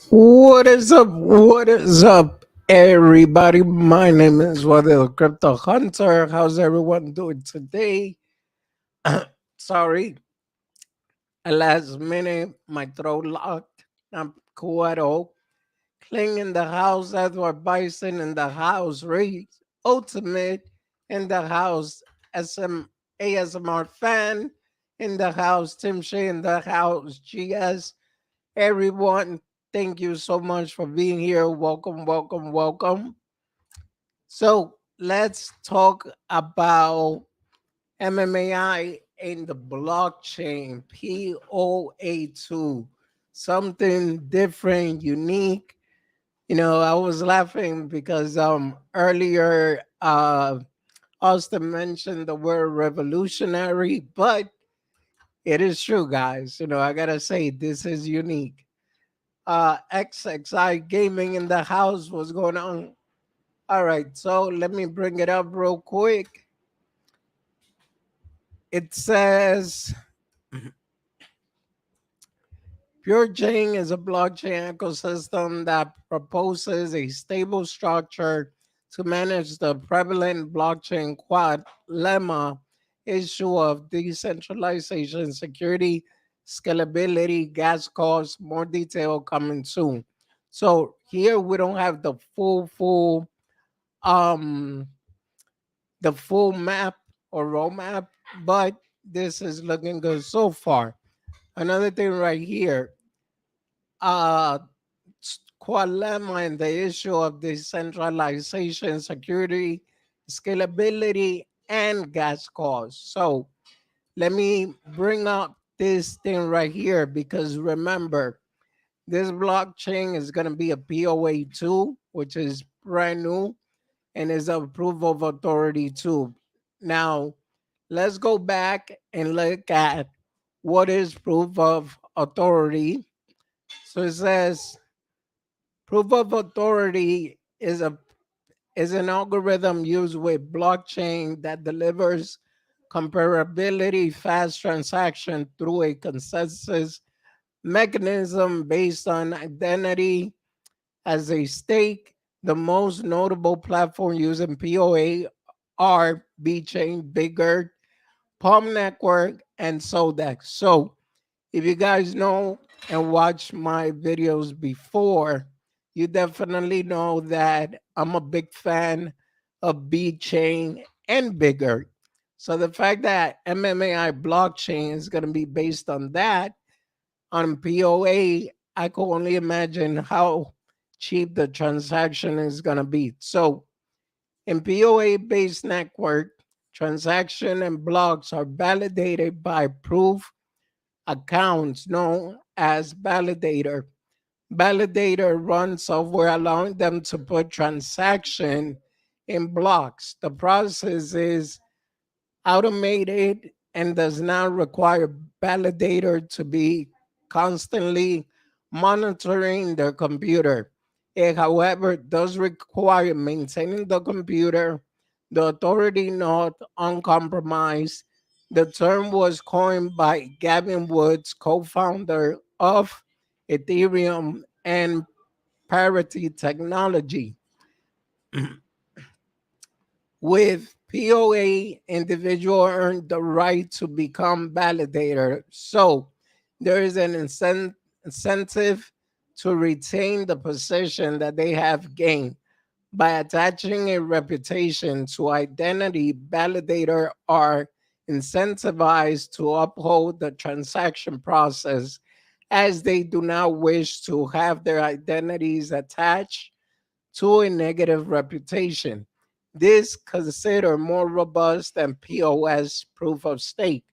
What is up? What is up, everybody? My name is Wadi The Crypto Hunter. How's everyone doing today? Sorry, at last minute, my throat locked. I'm Cuero. Cling in the house, Edward Bison in the house, Reed Ultimate in the house, ASMR fan in the house, Tim Shea in the house, GS. Everyone, thank you so much for being here. Welcome, welcome, welcome. So let's talk about MMAI and the blockchain, POA2. Something different, unique. I was laughing because earlier Austin mentioned the word revolutionary, but it is true, guys. I gotta say this is unique. XXI Gaming in the house. What's going on? All right, so let me bring it up real quick. It says PureChain is a blockchain ecosystem that proposes a stable structure to manage the prevalent blockchain lemma issue of decentralization, security, scalability, gas costs. More detail coming soon. So here we don't have um the full map or roadmap, but this is looking good so far. Another thing right here, uh Qualema and the issue of decentralization, security, scalability, and gas costs. So let me bring up this thing right here because remember, this blockchain is going to be a POA2, which is brand new and is a proof of authority too. Now, let's go back and look at what is proof of authority. So it says proof of authority is an algorithm used with blockchain that delivers comparability fast transaction through a consensus mechanism based on identity as a stake. The most notable platform using POA are BChain, Bigger, Palm Network, and Sodex. So if you guys know and watch my videos before, you definitely know that I'm a big fan of BChain and Bigger. So the fact that MMAI blockchain is going to be based on that, on POA, I could only imagine how cheap the transaction is going to be. So in POA based network, transaction and blocks are validated by proof accounts known as validator. Validator runs software allowing them to put transaction in blocks. The process is automated and does not require validator to be constantly monitoring their computer. It, however, does require maintaining the computer, the authority not uncompromised. The term was coined by Gavin Woods, co-founder of Ethereum and Parity Technology. With POA, individual earn the right to become validator. So there is an incentive to retain the position that they have gained by attaching a reputation to identity. Validator are incentivized to uphold the transaction process as they do not wish to have their identities attached to a negative reputation. This considered more robust than POS proof of stake.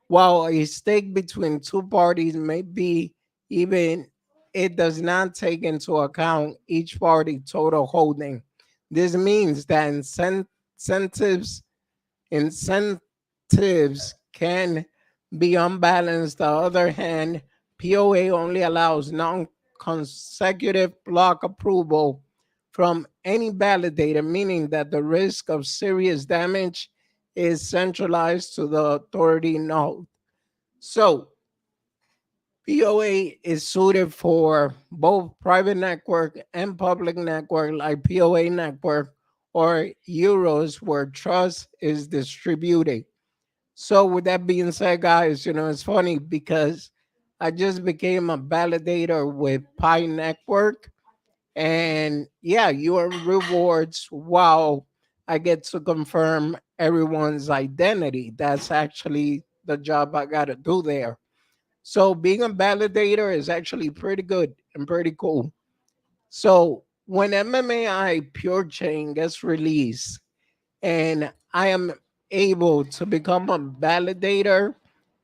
While a stake between two parties may be even, it does not take into account each party total holding. This means that incentives incentives can be unbalanced. The other hand, POA only allows non-consecutive block approval from any validator, meaning that the risk of serious damage is centralized to the authority node. So POA is suited for both private network and public network, like POA network or euros, where trust is distributed. So, with that being said, guys, it's funny because I just became a validator with Pi Network. And yeah, you earn rewards while I get to confirm everyone's identity. That's actually the job I got to do there. So being a validator is actually pretty good and pretty cool. So when MMAI Pure Chain gets released and I am able to become a validator,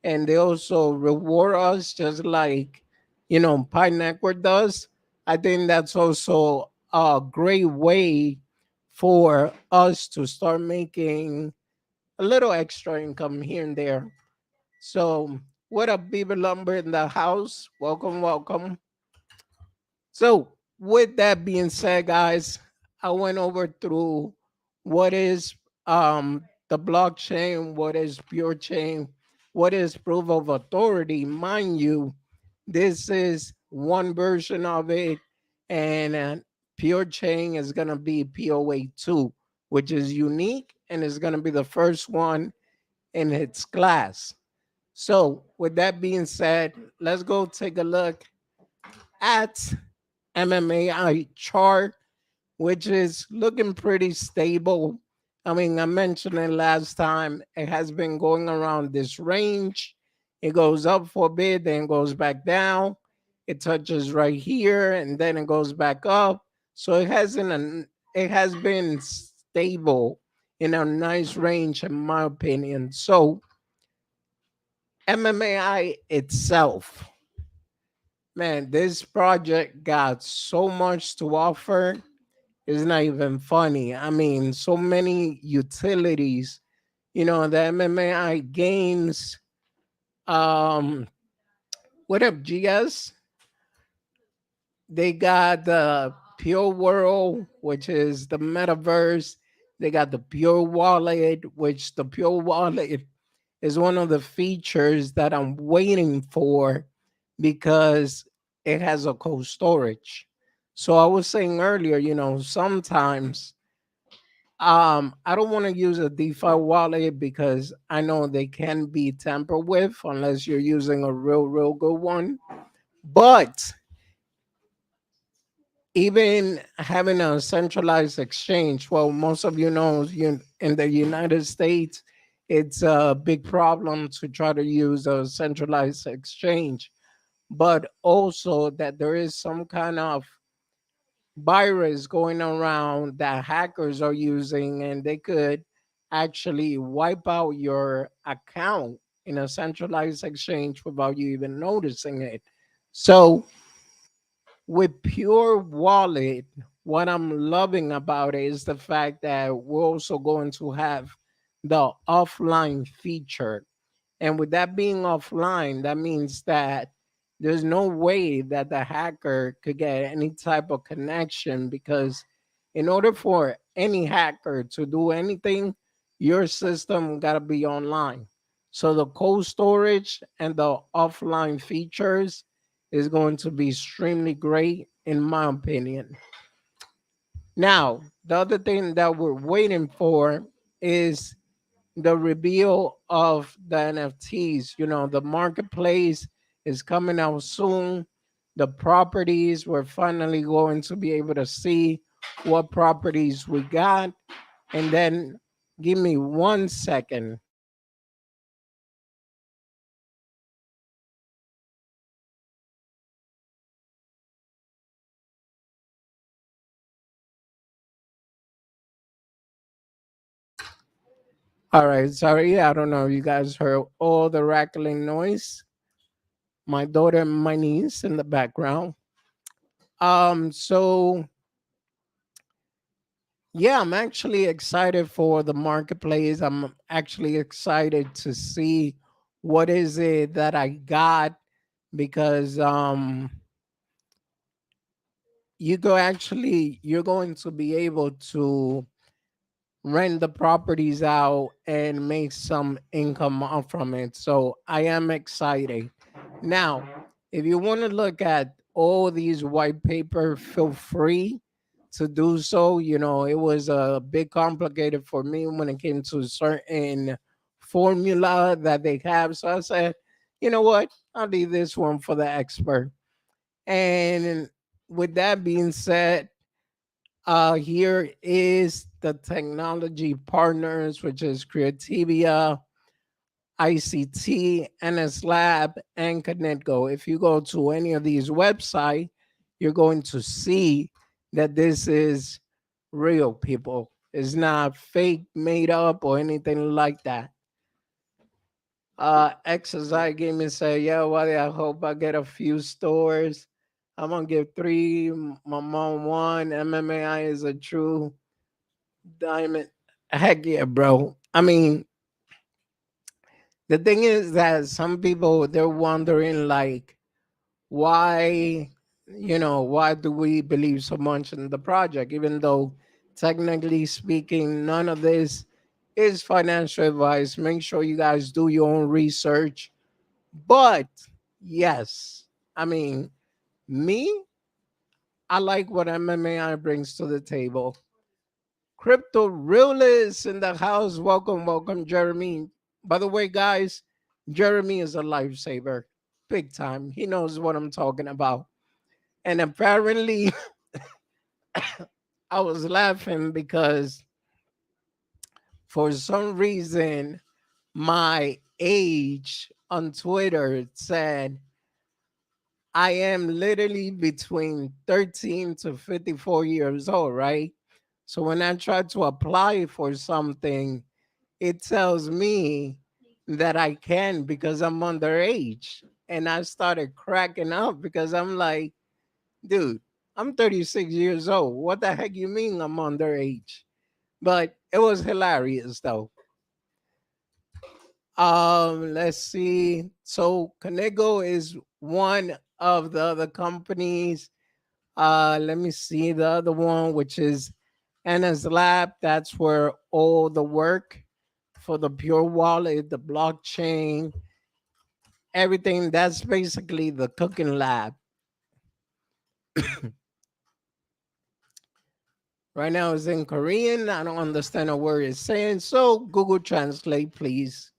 and they also reward us just like Pi Network does, I think that's also a great way for us to start making a little extra income here and there. So, what up, Beaver Lumber in the house? Welcome, welcome. So, with that being said, guys, I went over through what is the blockchain, what is pure chain, what is proof of authority. Mind you, this is one version of it, and pure chain is gonna be POA 2, which is unique and is gonna be the first one in its class. So, with that being said, let's go take a look at MMAI chart, which is looking pretty stable. I mean, I mentioned it last time. It has been going around this range. It goes up for a bit, then goes back down. It touches right here, and then it goes back up. So it has been stable in a nice range, in my opinion. So MMAI itself, man, this project got so much to offer. It's not even funny. I mean, so many utilities. The MMAI games. Um, what up, GS? They got the Pure World, which is the metaverse. They got the Pure Wallet, which the Pure Wallet is one of the features that I'm waiting for because it has a cold storage. So I was saying earlier, sometimes I don't want to use a DeFi wallet because I know they can be tampered with unless you're using a real good one. But even having a centralized exchange, well, most of you know, in the United States, it's a big problem to try to use a centralized exchange, but also that there is some kind of virus going around that hackers are using, and they could actually wipe out your account in a centralized exchange without you even noticing it. So with Pure Wallet, what I'm loving about it is the fact that we're also going to have the offline feature. And with that being offline, that means that there's no way that the hacker could get any type of connection, because in order for any hacker to do anything, your system got to be online. So the cold storage and the offline features is going to be extremely great, in my opinion. Now, the other thing that we're waiting for is the reveal of the NFTs. The marketplace is coming out soon. The properties, we're finally going to be able to see what properties we got. And then give me 1 second. All right, sorry, I don't know if you guys heard all the rattling noise. My daughter and my niece in the background. So yeah, I'm actually excited for the marketplace. I'm actually excited to see what is it that I got, because you're going to be able to rent the properties out and make some income off from it. So I am excited. Now, If you want to look at all these white paper, feel free to do so. It was a bit complicated for me when it came to certain formula that they have. So I said, you know what? I'll leave this one for the expert. And with that being said, here is the technology partners, which is Creativia, ICT, NS Lab, and ConnectGo. If you go to any of these websites, you're going to see that this is real, people. It's not fake, made up, or anything like that. Exercise Gaming said, yeah, Wally, I hope I get a few stores. I'm gonna give three, my mom one. MMAI is a true diamond. Heck yeah, bro. I mean, the thing is that some people they're wondering like why why do we believe so much in the project even though technically speaking none of this is financial advice. Make sure you guys do your own research. But yes, I mean, me, I like what MMAI brings to the table. Crypto realists in the house. Welcome, welcome, Jeremy. By the way, guys, Jeremy is a lifesaver. Big time. He knows what I'm talking about. And apparently, I was laughing because for some reason, my age on Twitter said I am literally between 13 to 54 years old, right? So when I try to apply for something, it tells me that I can because I'm underage. And I started cracking up because I'm like, dude, I'm 36 years old. What the heck you mean I'm underage? But it was hilarious though. Let's see. So Conego is one of the other companies. Let me see the other one, which is Anna's Lab. That's where all the work for the pure wallet, the blockchain, everything. That's basically the cooking lab. Right now it's in Korean. I don't understand a word it's saying. So Google Translate, please.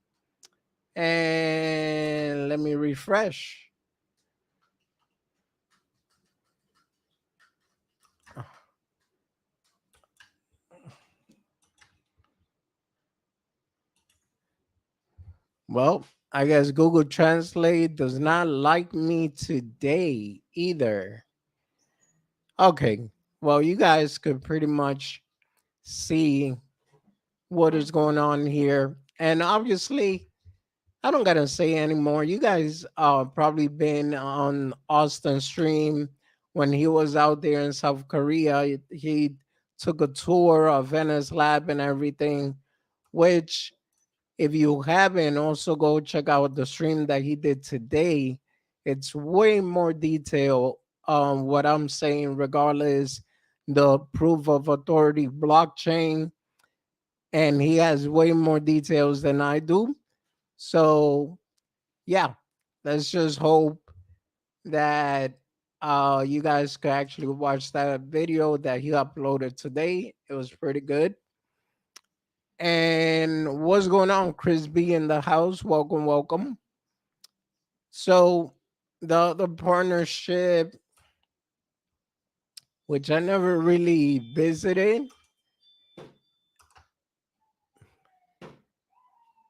And let me refresh. Well, I guess Google Translate does not like me today either. Okay. Well, you guys could pretty much see what is going on here. And obviously, I don't gotta say anymore. You guys probably been on Austin stream when he was out there in South Korea. He took a tour of Venice Lab and everything, which if you haven't, also go check out the stream that he did today. It's way more detail on what I'm saying, regardless the proof of authority blockchain, and he has way more details than I do. So yeah, let's just hope that you guys could actually watch that video that he uploaded today. It was pretty good. And what's going on, Chris B in the house? Welcome, welcome. So the partnership, which I never really visited,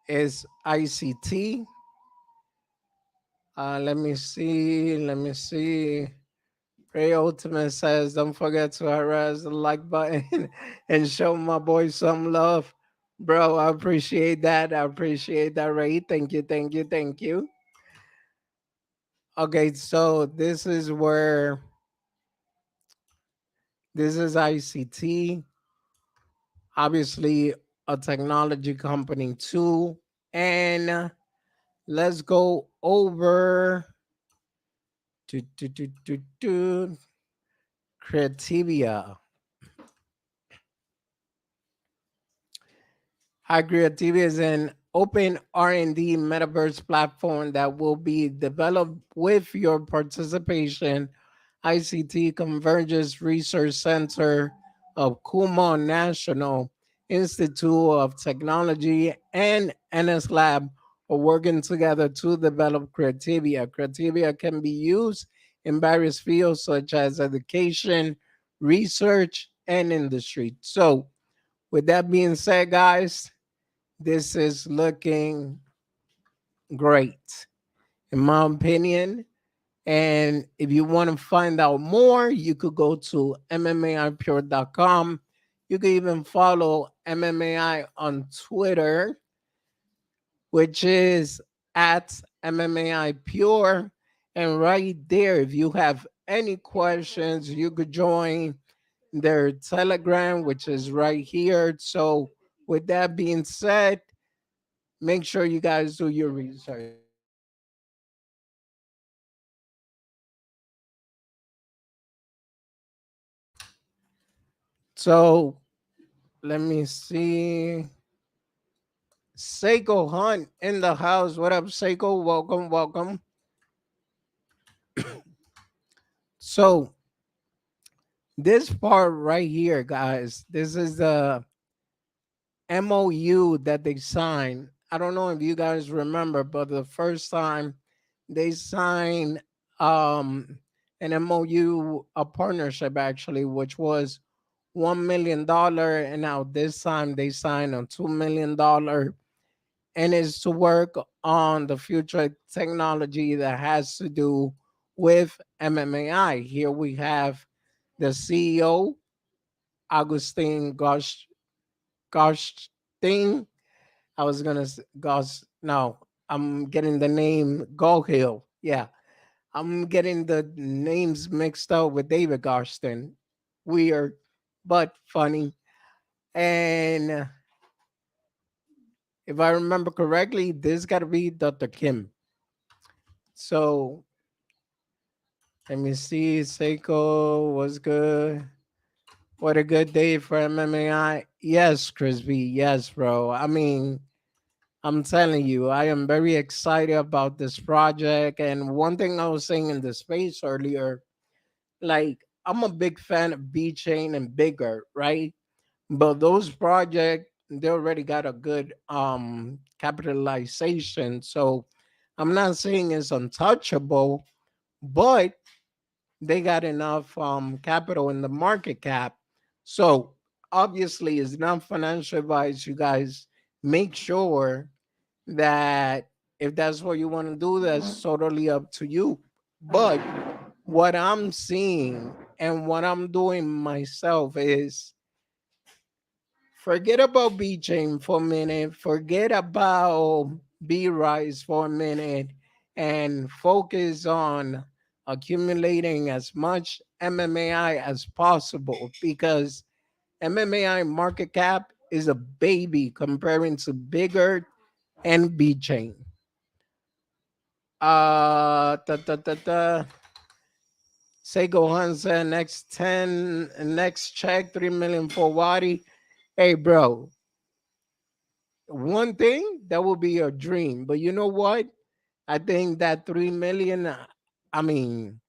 is ICT. Let me see. Let me see. Ray Ultimate says, don't forget to harass the like button and show my boy some love. Bro, I appreciate that. I appreciate that, Ray. Thank you, thank you, thank you. Okay, so this is ICT, obviously a technology company too. And let's go over to Creativia. Hi, Creativia is in open R&D metaverse platform that will be developed with your participation. ICT Convergence Research Center of Kumon National Institute of Technology and NS Lab are working together to develop criteria. Criteria can be used in various fields such as education, research, and industry. So, with that being said, guys, this is looking great, in my opinion. And if you want to find out more, you could go to MMAIPure.com. You can even follow MMAI on Twitter, which is at MMAI Pure. And right there, if you have any questions, you could join their Telegram, which is right here. So, with that being said, make sure you guys do your research. So, let me see. Seiko Hunt in the house. What up, Seiko? Welcome, welcome. So, this part right here, guys, this is the MOU that they signed. I don't know if you guys remember, but the first time they signed an MOU, a partnership actually, which was $1 million, and now this time they signed a $2 million, and is to work on the future technology that has to do with MMAI. Here we have the CEO, Augustine Goshting. I was gonna Gosh. No, I'm getting the name Gohill. Yeah, I'm getting the names mixed up with David Goshtin. Weird, but funny. And if I remember correctly, this got to be Dr. Kim. So let me see. Seiko was good. What a good day for MMAI. Yes, Crispy. Yes, bro. I mean, I'm telling you, I am very excited about this project. And one thing I was saying in the space earlier, like, I'm a big fan of B Chain and Bigger, right? But those projects, they already got a good capitalization. So I'm not saying it's untouchable, but they got enough capital in the market cap. So obviously, it's not financial advice. You guys make sure that if that's what you want to do, that's totally up to you. But what I'm seeing and what I'm doing myself is forget about B Chain for a minute, forget about B Rise for a minute, and focus on accumulating as much MMAI as possible because MMAI market cap is a baby comparing to bigger and B Chain. Ta, ta, ta, ta. Seiko Hansa next 10, next check 3 million for Wadi. Hey, bro, one thing that would be your dream, but you know what? I think that 3 million, I mean,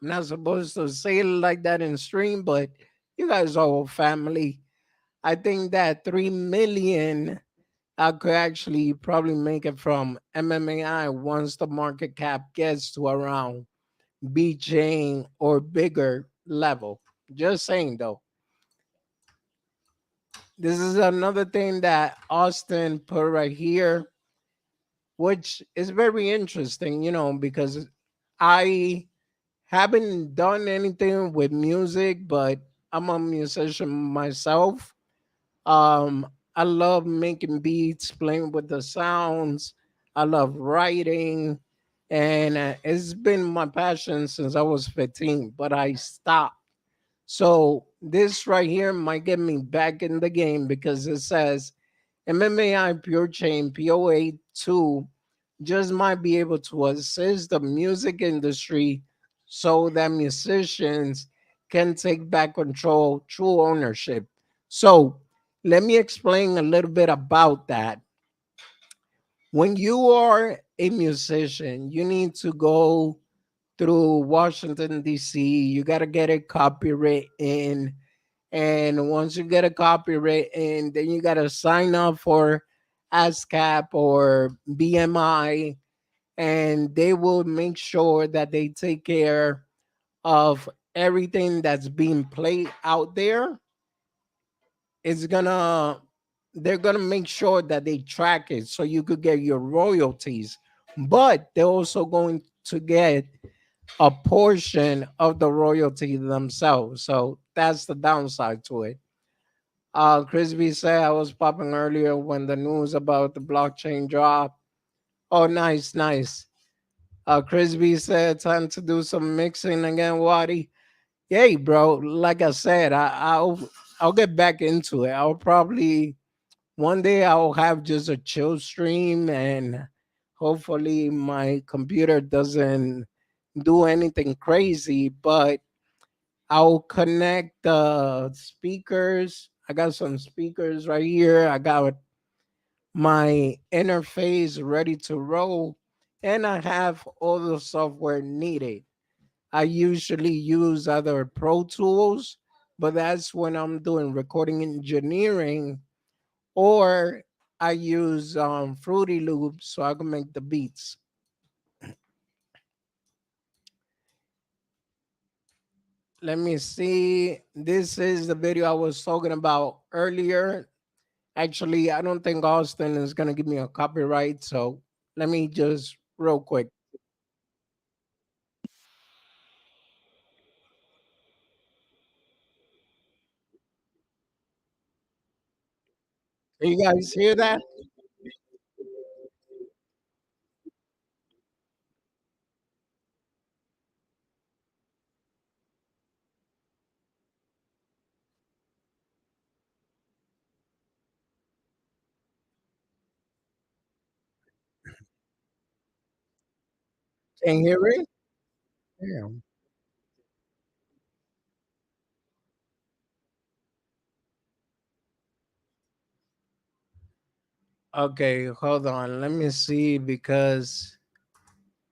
I'm not supposed to say it like that in stream, but you guys are all family. I think that 3 million, I could actually probably make it from MMAI once the market cap gets to around B chain or bigger level. Just saying though. This is another thing that Austin put right here, which is very interesting, because I haven't done anything with music, but I'm a musician myself. Um, I love making beats, playing with the sounds. I love writing, and it's been my passion since I was 15, but I stopped. So this right here might get me back in the game because it says MMAI Pure Chain POA 2 just might be able to assist the music industry so that musicians can take back control, true ownership. So let me explain a little bit about that. when you are a musician, you need to go through Washington D.C. You got to get a copyright in, and once you get a copyright in, then you got to sign up for ASCAP or BMI, and they will make sure that they take care of everything that's being played out there. It's gonna They're gonna make sure that they track it so you could get your royalties, but they're also going to get a portion of the royalty themselves. So that's the downside to it. Chris B said I was popping earlier when the news about the blockchain dropped. Oh, nice, nice. Chris B said time to do some mixing again, Wadi. Yay, bro. Like I said, I'll get back into it. I'll probably one day I'll have just a chill stream, and hopefully my computer doesn't do anything crazy, but I'll connect the speakers. I got some speakers right here. I got my interface ready to roll, and I have all the software needed. I usually use other Pro Tools, but that's when I'm doing recording engineering, or I use Fruity Loops so I can make the beats. Let me see. This is the video I was talking about earlier. Actually, I don't think Austin is going to give me a copyright. So let me just real quick. Can you guys hear that? Can you hear it? Yeah. Okay, hold on. Let me see because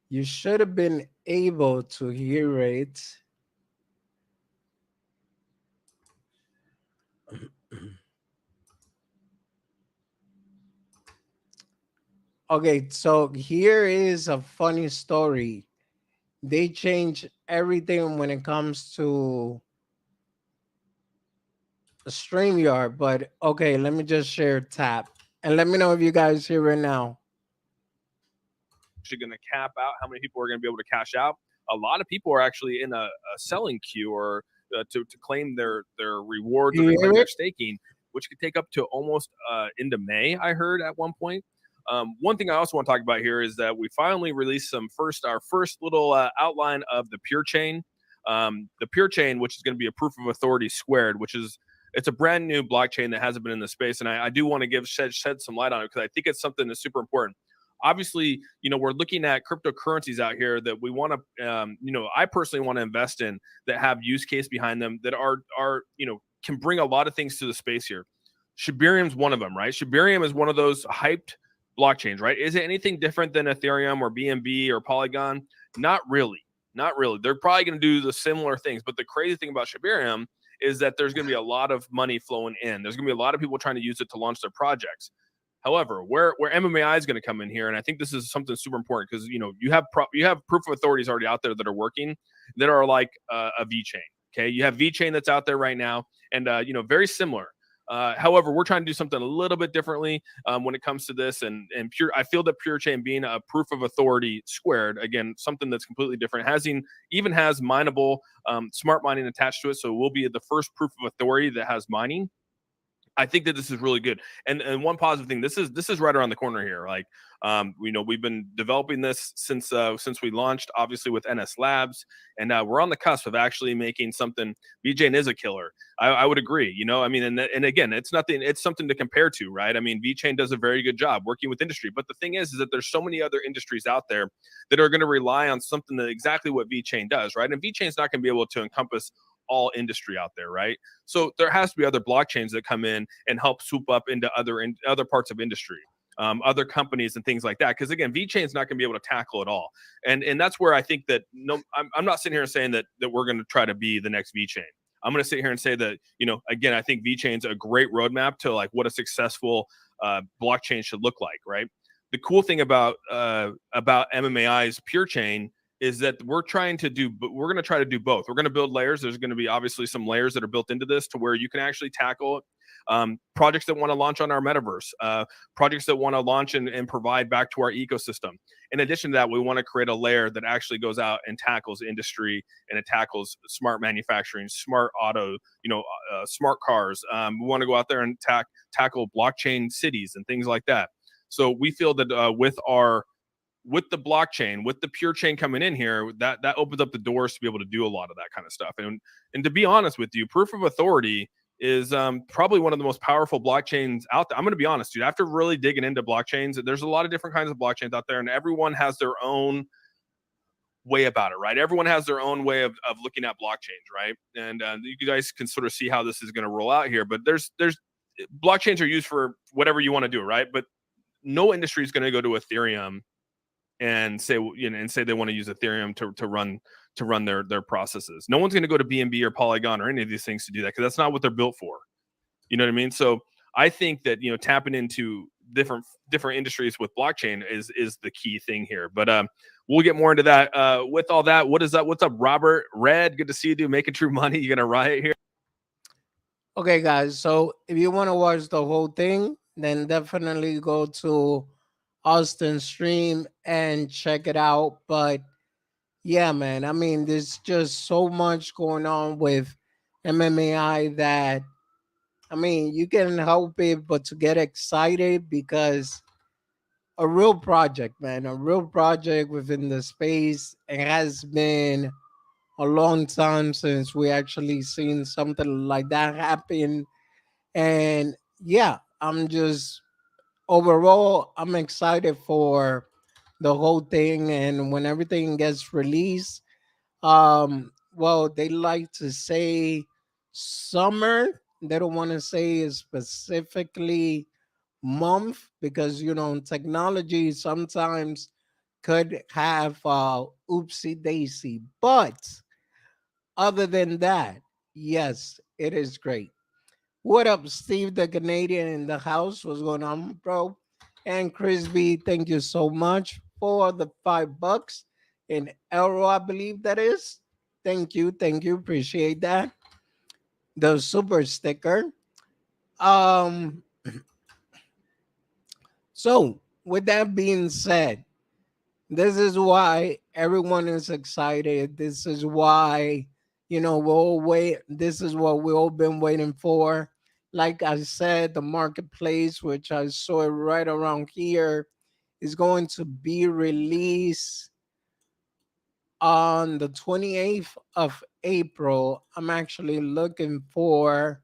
you should have been able to hear it. Okay, so here is a funny story. They change everything when it comes to StreamYard, but okay, let me just share tap and let me know if you guys hear it now. Actually going to cap out how many people are going to be able to cash out. A lot of people are actually in a selling queue or to claim their rewards Do or to you claim hear their it? staking, which could take up to almost into May. I heard at one point. One thing I also want to talk about here is that we finally released our first little outline of the Pure Chain. The Pure Chain, which is going to be a proof of authority squared, which is it's a brand new blockchain that hasn't been in the space, and I do want to shed some light on it because I think it's something that's super important. Obviously, we're looking at cryptocurrencies out here that we want to, I personally want to invest in that have use case behind them that are can bring a lot of things to the space here. Shibarium's one of them, right? Shibarium is one of those hyped blockchains, right? Is it anything different than Ethereum or BNB or Polygon? Not really. Not really. They're probably going to do the similar things. But the crazy thing about Shibarium is that there's going to be a lot of money flowing in. There's going to be a lot of people trying to use it to launch their projects. However, where MMAI is going to come in here, and I think this is something super important because you have proof of authorities already out there that are working that are like a V chain. Okay, you have V chain that's out there right now, and very similar. However, we're trying to do something a little bit differently when it comes to this, and pure. I feel that Pure Chain being a proof of authority squared, again, something that's completely different. Even has mineable smart mining attached to it, so it will be the first proof of authority that has mining. I think that this is really good. And one positive thing, this is right around the corner here. Like, we've been developing this since we launched, obviously with NS Labs, and we're on the cusp of actually making something. VJN is a killer. I would agree. I mean, and again, it's nothing. It's something to compare to, right? I mean, VChain does a very good job working with industry, but the thing is that there's so many other industries out there that are going to rely on something that exactly what VChain does, right? And VChain's not going to be able to encompass all industry out there, right? So there has to be other blockchains that come in and help swoop up into other parts of industry. other companies and things like that. Because again, VeChain is not going to be able to tackle it all, and that's where I think that I'm not sitting here saying that we're going to try to be the next VeChain. I'm going to sit here and say that, again, I think VeChain's a great roadmap to like what a successful blockchain should look like, right? The cool thing about MMAI's Pure Chain is that we're going to try to do both. We're going to build layers. There's going to be obviously some layers that are built into this to where you can actually tackle projects that want to launch on our metaverse, projects that want to launch and provide back to our ecosystem. In addition to that, we want to create a layer that actually goes out and tackles industry, and it tackles smart manufacturing, smart auto, smart cars. We want to go out there and tackle blockchain cities and things like that. So we feel that with the blockchain, with the Pure Chain coming in here, that opens up the doors to be able to do a lot of that kind of stuff. And to be honest with you, proof of authority is probably one of the most powerful blockchains out there. I'm going to be honest, dude. After really digging into blockchains, there's a lot of different kinds of blockchains out there, and everyone has their own way about it, right? Everyone has their own way of looking at blockchains, right? And you guys can sort of see how this is going to roll out here. But there's blockchains are used for whatever you want to do, right? But no industry is going to go to Ethereum and say they want to use Ethereum to run their processes. No one's going to go to BNB or Polygon or any of these things to do that, because that's not what they're built for. You know what I mean? So I think that tapping into different industries with blockchain is the key thing here. But we'll get more into that. With all that, what's up, Robert Red? Good to see you, dude. Making true money. You gonna riot here? Okay, guys. So if you want to watch the whole thing, then definitely go to Austin's stream and check it out. But yeah, man, I mean, there's just so much going on with MMAI that, I mean, you can't help it but to get excited, because a real project, man, a real project within the space. It has been a long time since we actually seen something like that happen. And yeah, I'm just overall, I'm excited for the whole thing. And when everything gets released, well, they like to say summer. They don't want to say specifically month, because technology sometimes could have oopsie daisy. But other than that, yes, it is great. What up, Steve the Canadian in the house? What's going on, bro? And Chris B, thank you so much for the $5 in euro, I believe that is. Thank you, appreciate that. The super sticker. Um, so with that being said, this is why everyone is excited. This is why, this is what we all been waiting for. Like I said, the marketplace, which I saw it right around here, is going to be released on the 28th of April. I'm actually looking for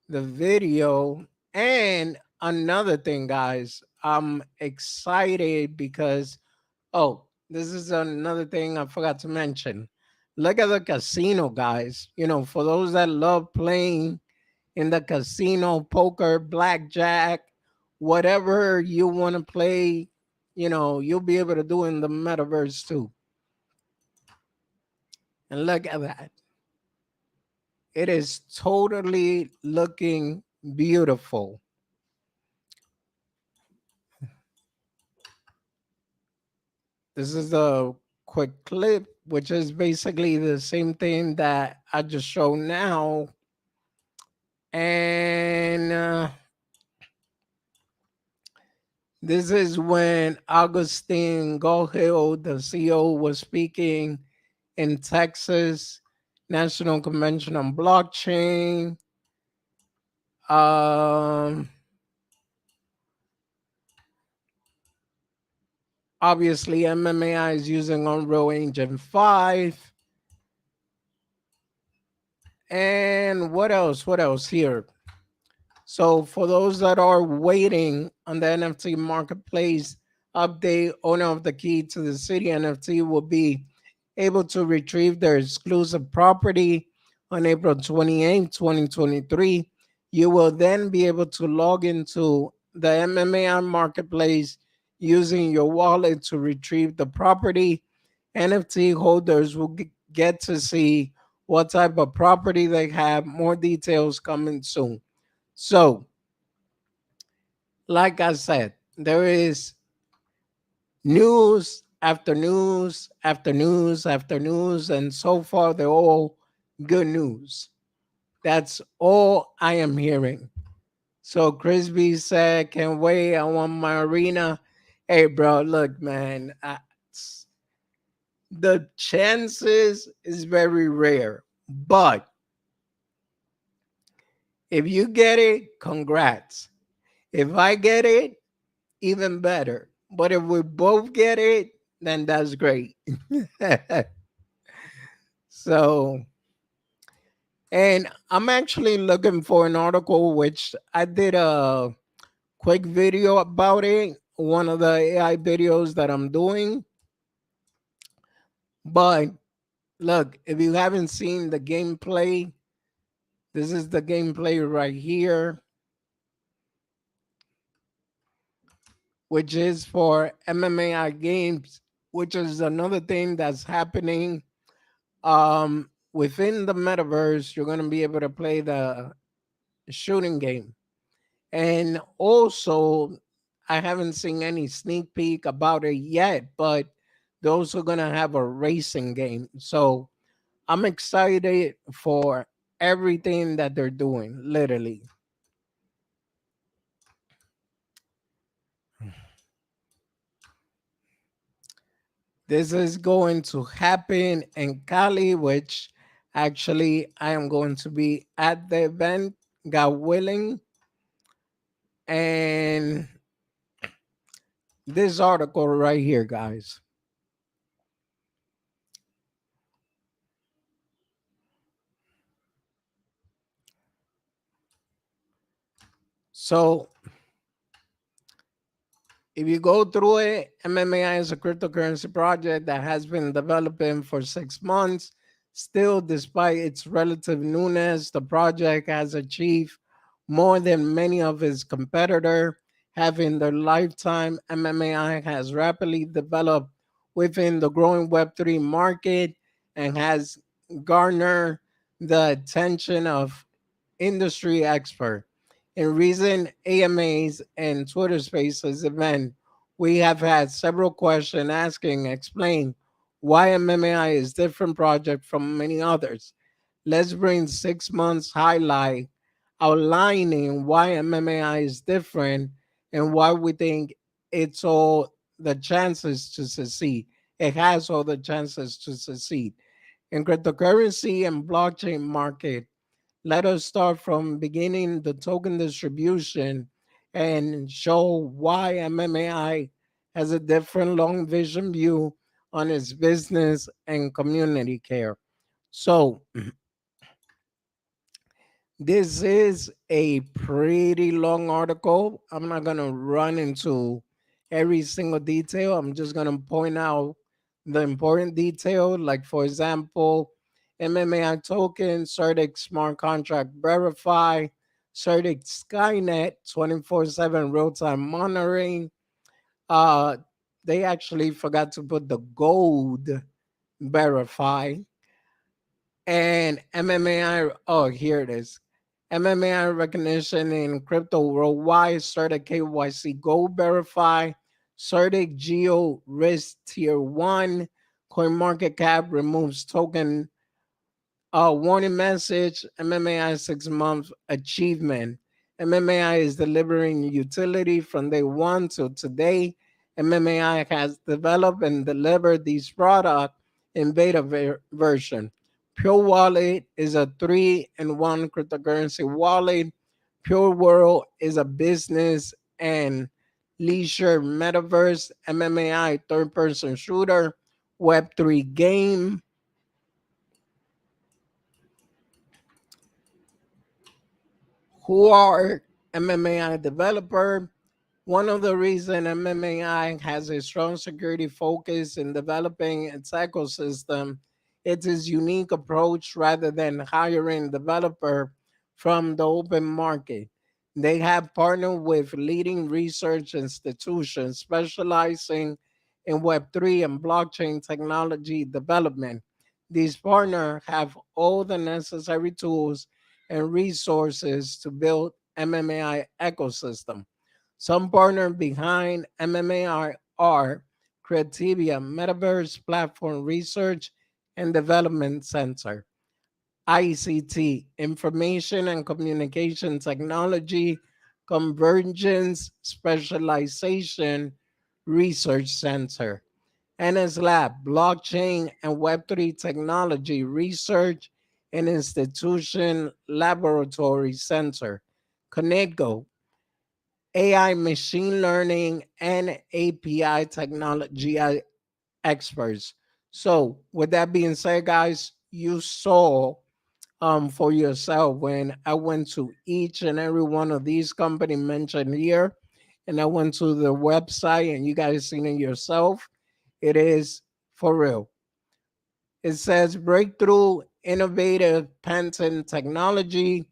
the video. And another thing, guys, I'm excited because, oh, this is another thing I forgot to mention. Look at the casino, guys. For those that love playing in the casino, poker, blackjack, whatever you want to play, you'll be able to do in the metaverse too. And look at that. It is totally looking beautiful. This is a quick clip, which is basically the same thing that I just showed now. And this is when Augustine Gohill, the CEO, was speaking in Texas National Convention on Blockchain. Obviously, MMAI is using Unreal Engine 5. And what else? What else here? So for those that are waiting on the NFT marketplace update, owner of the key to the city NFT will be able to retrieve their exclusive property on April 28, 2023. You will then be able to log into the MMAI marketplace using your wallet to retrieve the property. NFT holders will get to see what type of property they have. More details coming soon. So, like I said, there is news after news after news after news, and so far they're all good news. That's all I am hearing. So Chris B said, "Can't wait. I want my arena." Hey, bro, look, man. The chances is very rare, but if you get it, congrats. If I get it, even better. But if we both get it, then that's great. So, and I'm actually looking for an article which I did a quick video about it, one of the AI videos that I'm doing. But look, if you haven't seen the gameplay, this is the gameplay right here, which is for MMAI games, which is another thing that's happening within the metaverse. You're going to be able to play the shooting game. And also, I haven't seen any sneak peek about it yet, but those are going to have a racing game. So I'm excited for everything that they're doing, literally. This is going to happen in Cali, which actually I am going to be at the event, God willing. And this article right here, guys. So if you go through it, MMAI is a cryptocurrency project that has been developing for 6 months. Still, despite its relative newness, the project has achieved more than many of its competitors have in their lifetime. MMAI has rapidly developed within the growing Web3 market and has garnered the attention of industry experts. In recent AMAs and Twitter Spaces event, we have had several questions asking, explain why MMAI is different project from many others. Let's bring 6 months highlight outlining why MMAI is different and why we think it's all the chances to succeed. It has all the chances to succeed. In cryptocurrency and blockchain market, let us start from beginning the token distribution and show why MMAI has a different long vision view on its business and community care. So, this is a pretty long article. I'm not going to run into every single detail. I'm just going to point out the important detail. Like, for example, MMAI token, CertX smart contract verify, CertX Skynet 24/7 real time monitoring. Uh, they actually forgot to put the gold verify and MMAI. Oh, here it is. MMAI recognition in crypto worldwide. Certic KYC Gold Verify. Certic Geo Risk Tier 1. CoinMarketCap removes token warning message. MMAI 6 month achievement. MMAI is delivering utility from day one till today. MMAI has developed and delivered these products in beta version. Pure Wallet is a 3-in-1 cryptocurrency wallet. Pure World is a business and leisure metaverse. MMAI third person shooter. Web3 game. Who are MMAI developer? One of the reasons MMAI has a strong security focus in developing its ecosystem is its unique approach rather than hiring developer from the open market. They have partnered with leading research institutions specializing in Web3 and blockchain technology development. These partners have all the necessary tools and resources to build MMAI ecosystem. Some partners behind MMAI are Creativia, Metaverse Platform Research and Development Center, ICT, Information and Communication Technology, Convergence Specialization Research Center, NS Lab, Blockchain and Web3 Technology Research and Institution Laboratory Center, ConnectGo, AI Machine Learning and API Technology experts. So, with that being said, guys, you saw for yourself when I went to each and every one of these companies mentioned here, and I went to the website, and you guys seen it yourself. It is for real. It says breakthrough innovative patent technology,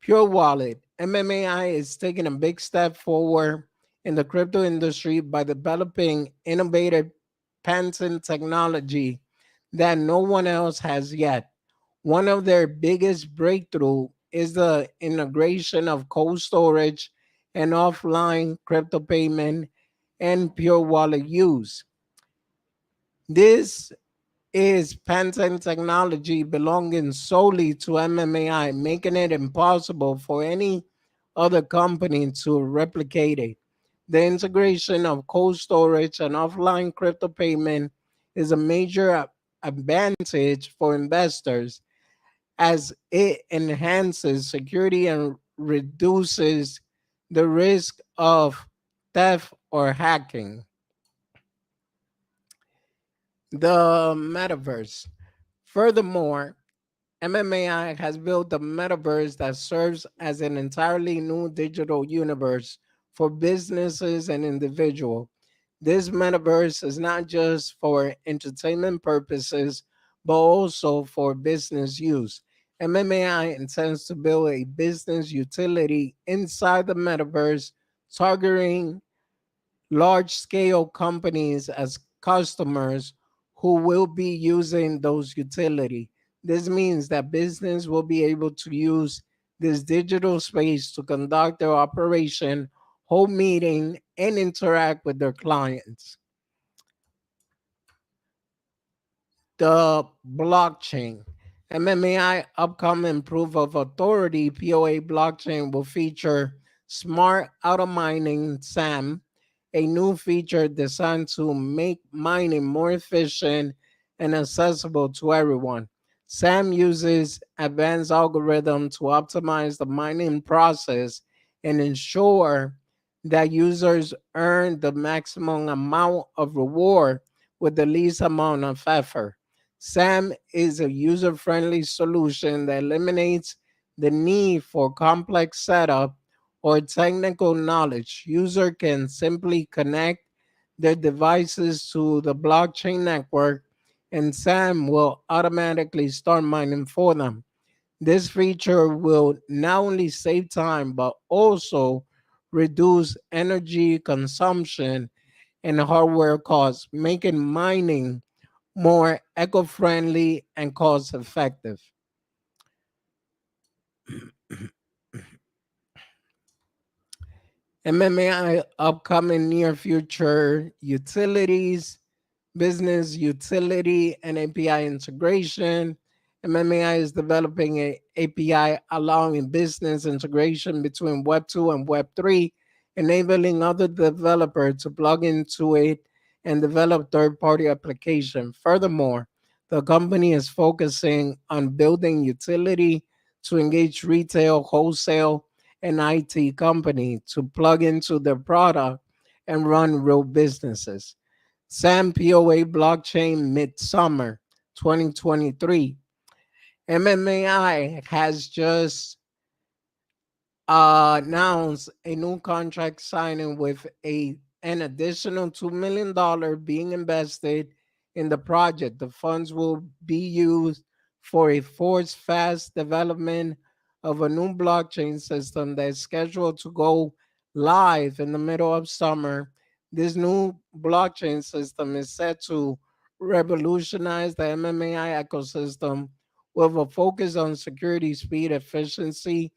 Pure Wallet. MMAI is taking a big step forward in the crypto industry by developing innovative patent technology that no one else has yet. One of their biggest breakthrough is the integration of cold storage and offline crypto payment and Pure Wallet use. This is patent technology belonging solely to MMAI, making it impossible for any other company to replicate it. The integration of cold storage and offline crypto payment is a major advantage for investors as it enhances security and reduces the risk of theft or hacking. The metaverse. Furthermore, MMAI has built a metaverse that serves as an entirely new digital universe for businesses and individuals. This metaverse is not just for entertainment purposes, but also for business use. MMAI intends to build a business utility inside the metaverse, targeting large scale companies as customers who will be using those utility. This means that business will be able to use this digital space to conduct their operation, hold meeting, and interact with their clients. The blockchain. MMAI upcoming proof of authority POA blockchain will feature smart auto mining SAM, a new feature designed to make mining more efficient and accessible to everyone. SAM uses advanced algorithm to optimize the mining process and ensure that users earn the maximum amount of reward with the least amount of effort. SAM is a user friendly solution that eliminates the need for complex setup or technical knowledge. User can simply connect their devices to the blockchain network and SAM will automatically start mining for them. This feature will not only save time but also reduce energy consumption and hardware costs, making mining more eco friendly and cost effective. MMAI upcoming near future utilities, business utility, and API integration. MMAI is developing a API allowing business integration between Web 2 and Web 3, enabling other developers to plug into it and develop third-party application. Furthermore, the company is focusing on building utility to engage retail, wholesale, and IT company to plug into their product and run real businesses. SAM POA blockchain midsummer 2023. MMAI has just announced a new contract signing with an additional $2 million being invested in the project. The funds will be used for a force fast development of a new blockchain system that is scheduled to go live in the middle of summer. This new blockchain system is set to revolutionize the MMAI ecosystem with a focus on security, speed, efficiency.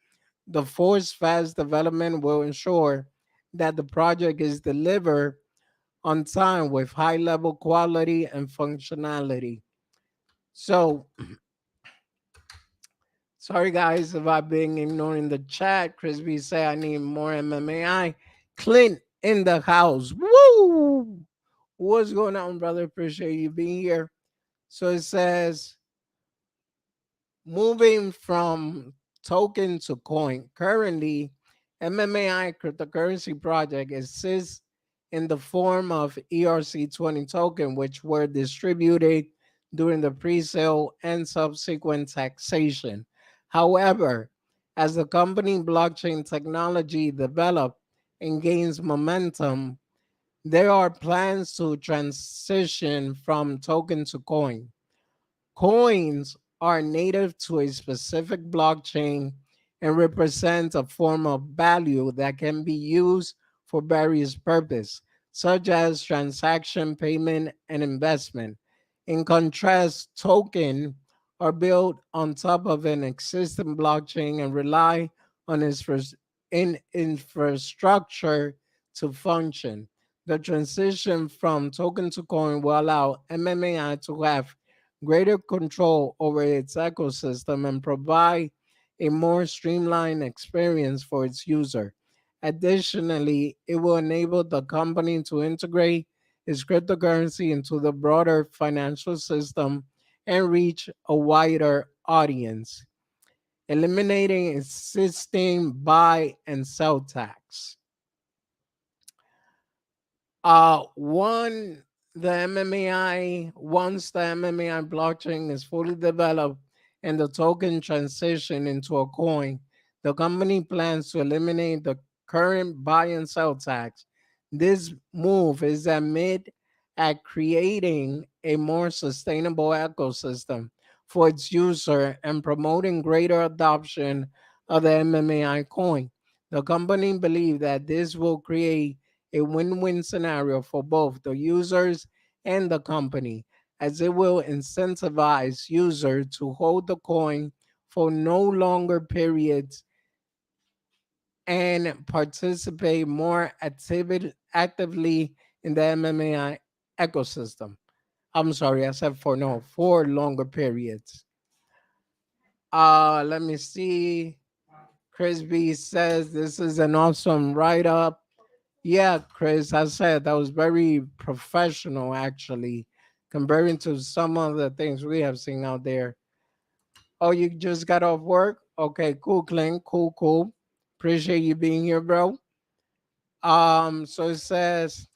The forced fast development will ensure that the project is delivered on time with high level quality and functionality. So, sorry guys if I've been ignoring the chat. Crispy say I need more MMAI. Clint in the house. Woo! What's going on, brother? Appreciate you being here. So it says moving from token to coin. Currently, MMAI cryptocurrency project exists in the form of ERC20 token, which were distributed during the pre-sale and subsequent taxation. However, as the company blockchain technology develops and gains momentum, there are plans to transition from token to coin. Coins are native to a specific blockchain and represent a form of value that can be used for various purposes, such as transaction, payment, and investment. In contrast, tokens are built on top of an existing blockchain and rely on its infrastructure to function. The transition from token to coin will allow MMAI to have greater control over its ecosystem and provide a more streamlined experience for its user. Additionally, it will enable the company to integrate its cryptocurrency into the broader financial system and reach a wider audience, eliminating existing buy and sell tax. One the MMAI once the MMAI blockchain is fully developed and the token transition into a coin, the company plans to eliminate the current buy and sell tax. This move is aimed at creating a more sustainable ecosystem for its user and promoting greater adoption of the MMAI coin. The company believes that this will create a win-win scenario for both the users and the company, as it will incentivize users to hold the coin for no longer periods and participate more actively in the MMAI ecosystem. I'm sorry, I said for longer periods. Let me see. Chris B says this is an awesome write-up. Yeah, Chris, I said that was very professional actually, comparing to some of the things we have seen out there. Oh, you just got off work? Okay, cool, Clint. Cool, cool. Appreciate you being here, bro. So it says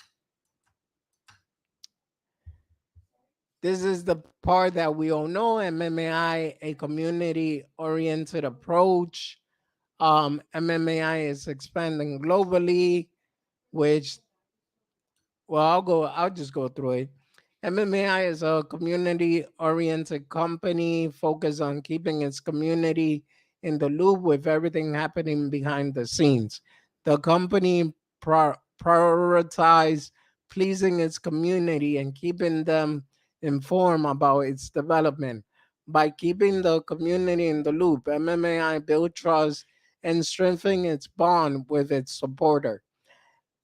this is the part that we all know, MMAI, a community-oriented approach. MMAI is expanding globally, which I'll just go through it. MMAI is a community oriented company focused on keeping its community in the loop with everything happening behind the scenes. The company prioritizes pleasing its community and keeping them informed about its development. By keeping the community in the loop, MMAI builds trust and strengthens its bond with its supporter.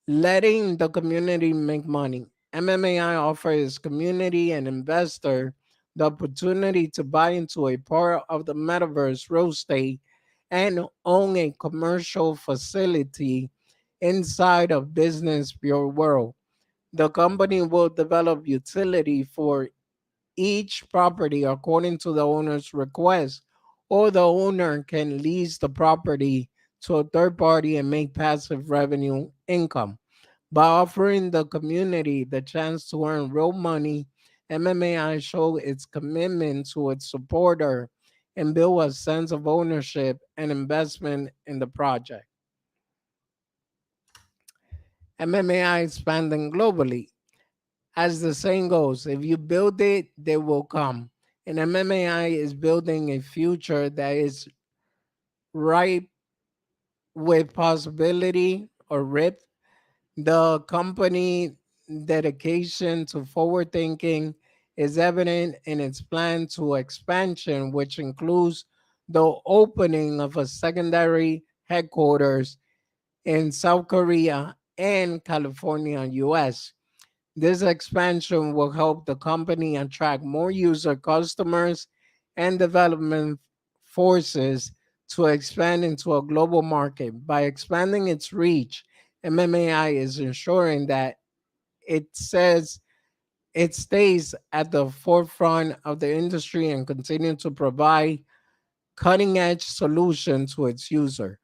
Letting the community make money. MMAI offers community and investor the opportunity to buy into a part of the metaverse real estate and own a commercial facility inside of business pure world. The company will develop utility for each property according to the owner's request, or the owner can lease the property to a third party and make passive revenue income. By offering the community the chance to earn real money, MMAI showed its commitment to its supporter and build a sense of ownership and investment in the project. MMAI expanding globally. As the saying goes, if you build it, they will come. And MMAI is building a future that is ripe with possibility or rip. The company dedication to forward thinking is evident in its plan to expansion, which includes the opening of a secondary headquarters in South Korea and California, US. This expansion will help the company attract more user customers and development forces to expand into a global market. By expanding its reach, MMAI is ensuring that it says it stays at the forefront of the industry and continue to provide cutting edge solution to its user.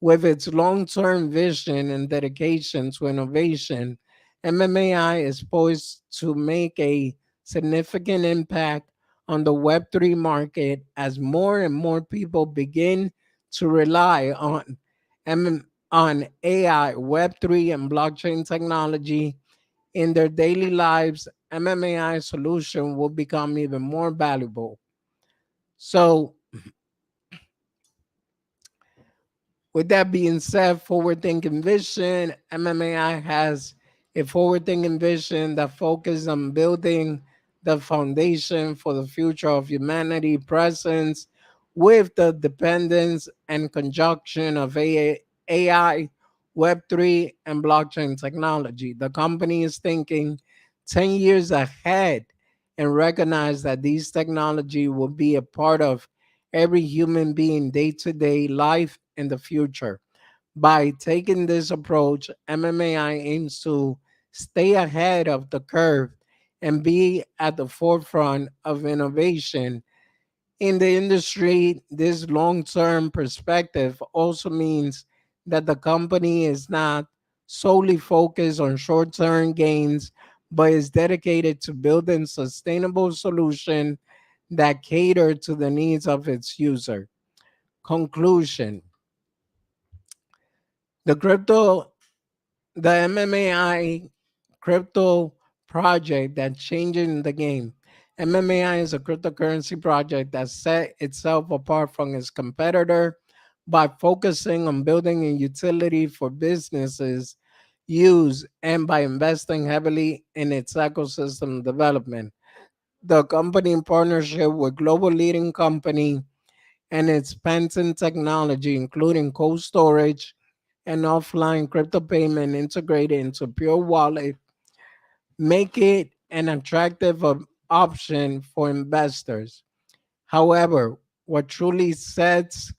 With its long term vision and dedication to innovation, MMAI is poised to make a significant impact on the Web3 market as more and more people begin to rely on on AI, Web3, and blockchain technology in their daily lives. MMAI solution will become even more valuable. So, with that being said, forward thinking vision, MMAI has a forward thinking vision that focuses on building the foundation for the future of humanity presence with the dependence and conjunction of AI, Web3, and blockchain technology. The company is thinking 10 years ahead and recognize that these technology will be a part of every human being day-to-day life in the future. By taking this approach, MMAI aims to stay ahead of the curve and be at the forefront of innovation in the industry. This long-term perspective also means that the company is not solely focused on short-term gains, but is dedicated to building sustainable solutions that cater to the needs of its user. Conclusion: the crypto, the MMAI crypto project that's changing the game. MMAI is a cryptocurrency project that set itself apart from its competitor by focusing on building a utility for businesses use and by investing heavily in its ecosystem development. The company in partnership with global leading company and its patent technology, including cold storage and offline crypto payment integrated into Pure Wallet, make it an attractive option for investors. However, what truly sets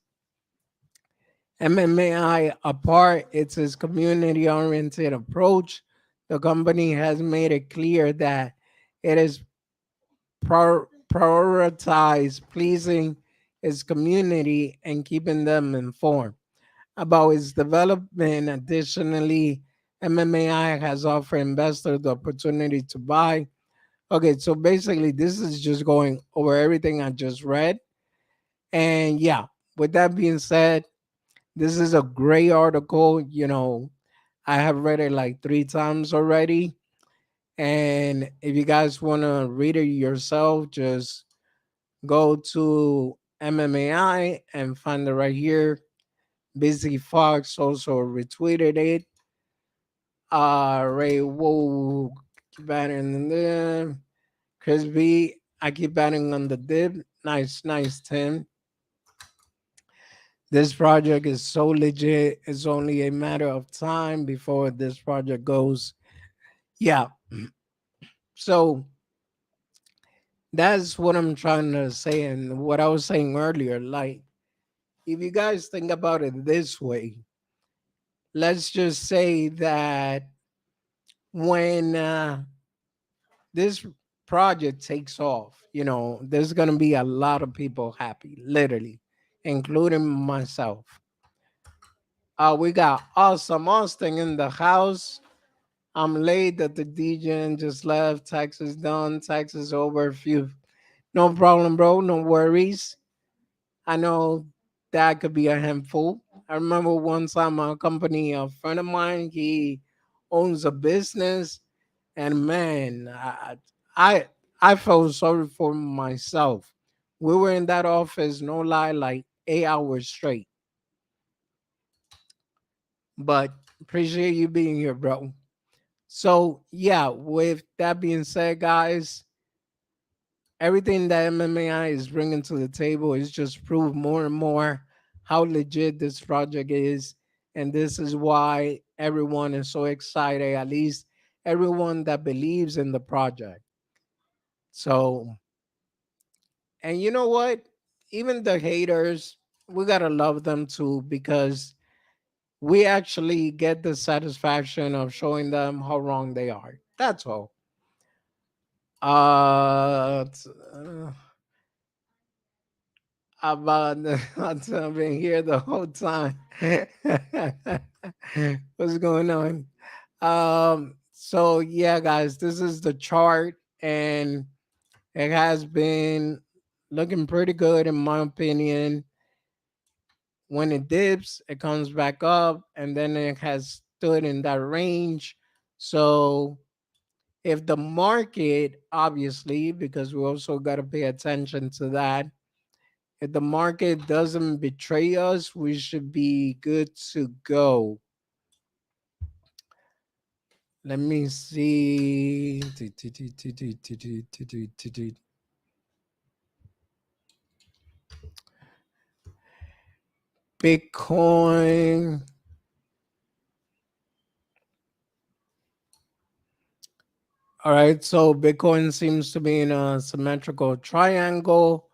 MMAI apart is its community oriented approach. The company has made it clear that it is prioritize pleasing its community and keeping them informed about its development. Additionally, MMAI has offered investors the opportunity to buy. Okay, so basically, this is just going over everything I just read. And yeah, with that being said, this is a great article. I have read it like 3 times already. And if you guys want to read it yourself, just go to MMAI and find it right here. Busy Fox also retweeted it. Ray Whoa, keep adding in there. Chris B, I keep adding on the dip. Nice, nice, Tim. This project is so legit. It's only a matter of time before this project goes. Yeah. So that's what I'm trying to say. And what I was saying earlier, like, if you guys think about it this way, let's just say that when this project takes off, there's going to be a lot of people happy, literally, including myself. We got Awesome Austin in the house. I'm late that the DJ just left. Taxes done. Taxes over. Few. No problem, bro. No worries. I know that could be a handful. I remember one time a company, a friend of mine, he owns a business, and man, I I felt sorry for myself. We were in that office, no lie, like 8 hours straight. But appreciate you being here, bro. So yeah, with that being said, guys, everything that MMAI is bringing to the table is just prove more and more how legit this project is, and this is why everyone is so excited. At least everyone that believes in the project. So, and you know what? Even the haters, we gotta love them too because we actually get the satisfaction of showing them how wrong they are. That's all. About I've been here the whole time. What's going on? So yeah, guys, this is the chart, and it has been looking pretty good in my opinion. When it dips, it comes back up, and then it has stood in that range. So if the market, obviously, because we also got to pay attention to that, if the market doesn't betray us, we should be good to go. Let me see. Bitcoin. All right, so Bitcoin seems to be in a symmetrical triangle.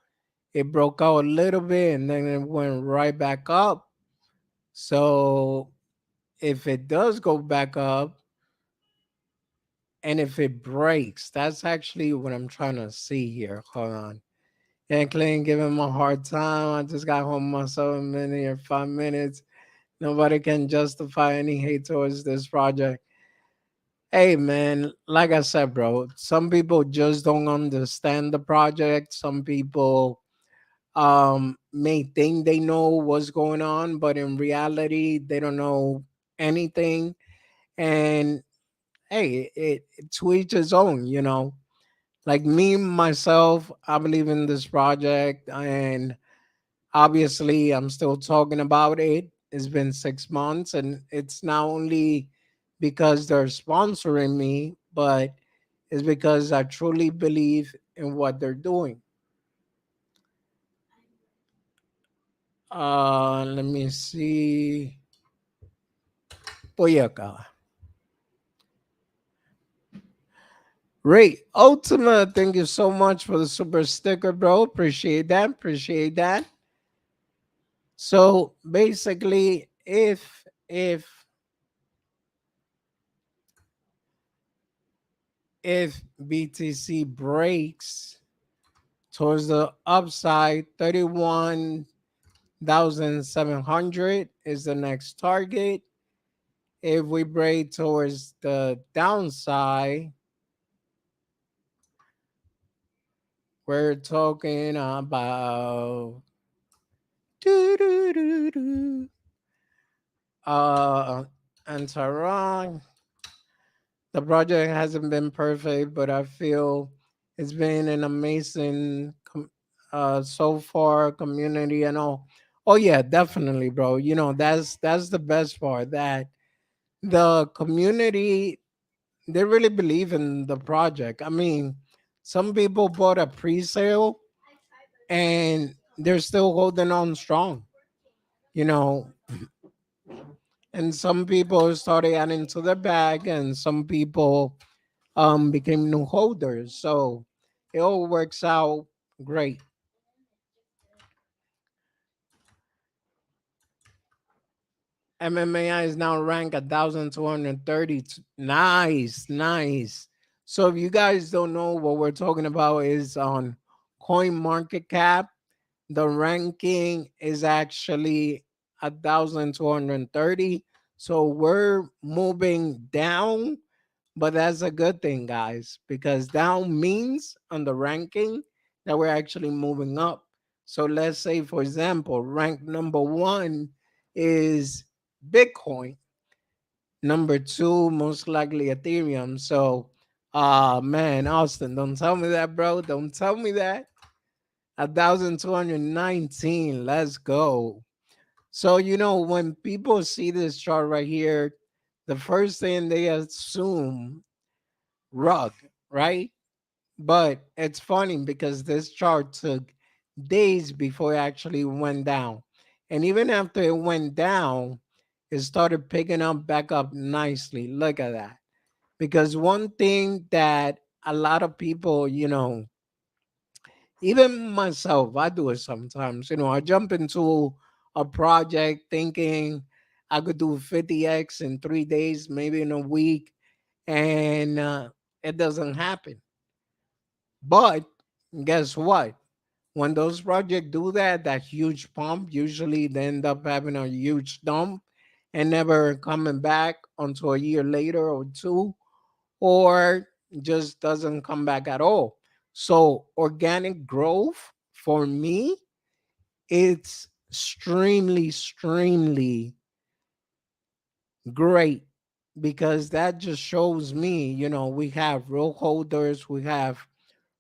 It broke out a little bit and then it went right back up. So if it does go back up and if it breaks, that's actually what I'm trying to see here. Hold on. Yanklin giving him a hard time. I just got home my 7 minute or 5 minutes. Nobody can justify any hate towards this project. Hey man, like I said, bro, some people just don't understand the project. Some people may think they know what's going on, but in reality, they don't know anything. And hey, to each his own, you know. Like me myself, I believe in this project, and obviously I'm still talking about it. It's been 6 months, and it's not only because they're sponsoring me, but it's because I truly believe in what they're doing. Let me see. Boyaka. Ray Ultima, thank you so much for the super sticker, bro. Appreciate that. Appreciate that. So basically, if BTC breaks towards the upside, 31,700 is the next target. If we break towards the downside, we're talking about doo-doo-doo-doo. And Tehran. The project hasn't been perfect, but I feel it's been an amazing so far community and all. Oh yeah, definitely, bro. You know, that's the best part, that the community, they really believe in the project. I mean, some people bought a pre-sale and they're still holding on strong, you know, and some people started adding to their bag and some people became new holders. So it all works out great. MMAI is now ranked 1,230. Nice, nice. So if you guys don't know, what we're talking about is on Coin Market Cap. The ranking is actually 1,230. So we're moving down, but that's a good thing, guys, because down means on the ranking that we're actually moving up. So let's say, for example, rank number one is Bitcoin. Number two, most likely Ethereum. So, man, Austin, don't tell me that, bro. Don't tell me that. 1,219. Let's go. So, when people see this chart right here, the first thing they assume rug, right? But it's funny because this chart took days before it actually went down. And even after it went down, it started picking up back up nicely. Look at that. Because one thing that a lot of people, even myself, I do it sometimes. I jump into a project thinking I could do 50x in 3 days, maybe in a week, and it doesn't happen. But guess what? When those projects do that, that huge pump, usually they end up having a huge dump and never coming back until a year later or two, or just doesn't come back at all. So organic growth for me, it's extremely great because that just shows me, we have real holders, we have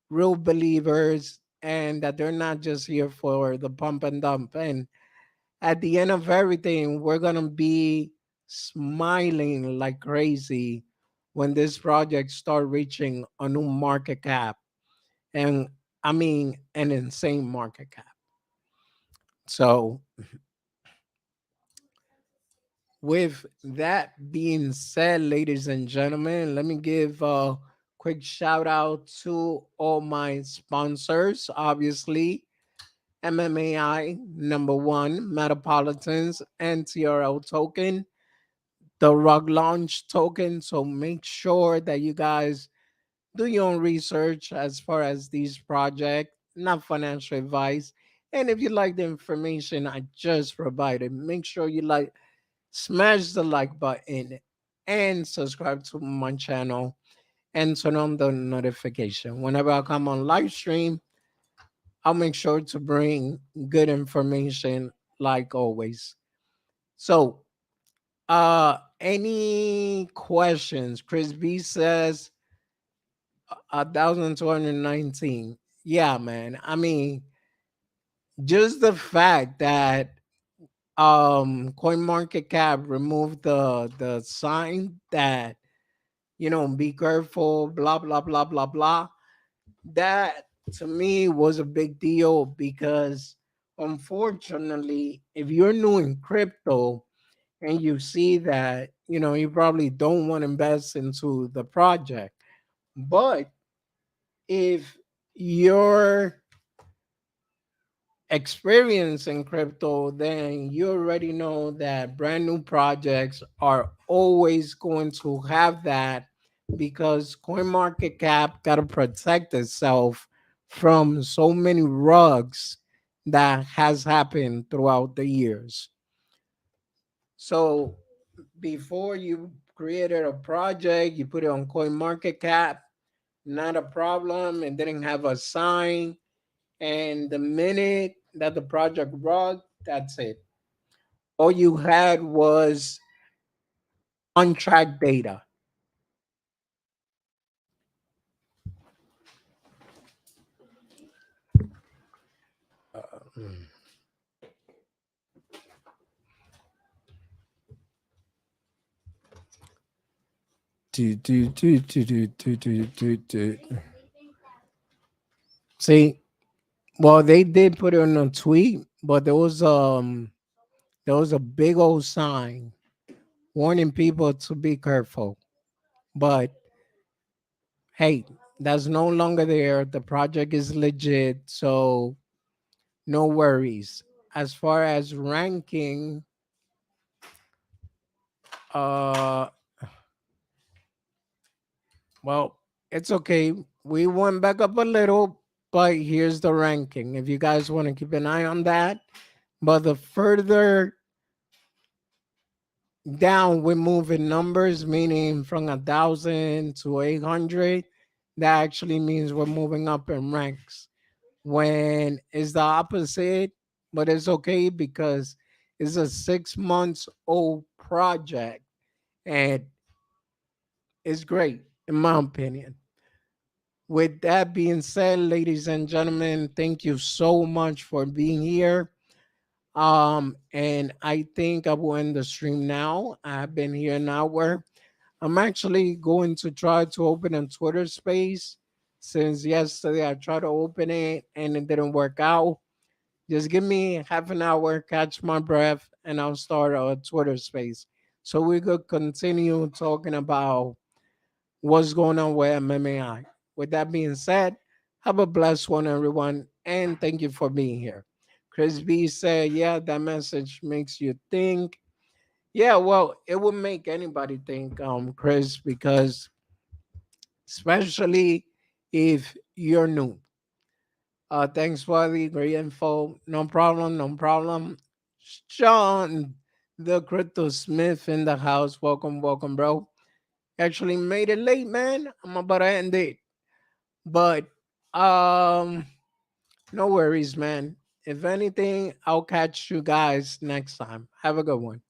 real believers, and that they're not just here for the pump and dump. And at the end of everything, we're going to be smiling like crazy when this project start reaching a new market cap. And I mean, an insane market cap. So, with that being said, ladies and gentlemen, let me give a quick shout out to all my sponsors. Obviously, MMAI, number one, Metropolitans, NTRL token, the Rug Launch token. So make sure that you guys do your own research as far as these projects, not financial advice. And if you like the information I just provided, make sure you smash the like button and subscribe to my channel and turn on the notification. Whenever I come on live stream, I'll make sure to bring good information like always. So, any questions? Chris B says 1,219. Yeah, man. I mean, just the fact that coin market cap removed the sign that, be careful, blah blah blah blah blah, that to me was a big deal because unfortunately, if you're new in crypto and you see that, you probably don't want to invest into the project. But if you're experienced in crypto, then you already know that brand new projects are always going to have that because CoinMarketCap got to protect itself from so many rugs that has happened throughout the years. So before you created a project, you put it on CoinMarketCap, not a problem. It didn't have a sign. And the minute that the project rug, that's it. All you had was on track data. Mm. Do, do, do, do, do, do, do, do, do. See, well, they did put it on a tweet, but there was a big old sign warning people to be careful. But hey, that's no longer there. The project is legit, so no worries. As far as ranking, uh well, it's okay. We went back up a little, but here's the ranking. If you guys want to keep an eye on that, but the further down we move in numbers, meaning from 1,000 to 800, that actually means we're moving up in ranks. When it's the opposite, but it's okay because it's a 6 months old project and it's great in my opinion. With that being said, ladies and gentlemen, thank you so much for being here. And I think I will end the stream now. I've been here an hour. I'm actually going to try to open a Twitter space since yesterday I tried to open it and it didn't work out. Just give me half an hour, catch my breath, and I'll start a Twitter space. So we could continue talking about what's going on with MMAI. With that being said, have a blessed one, everyone, and thank you for being here. Chris B said, yeah, that message makes you think. Yeah, well, it will make anybody think, Chris, because especially if you're new. Thanks, Wadi. Great info. No problem. No problem. Sean, the Crypto Smith in the house. Welcome, welcome, bro. Actually made it late, man. I'm about to end it. But um, no worries, man. If anything, I'll catch you guys next time. Have a good one.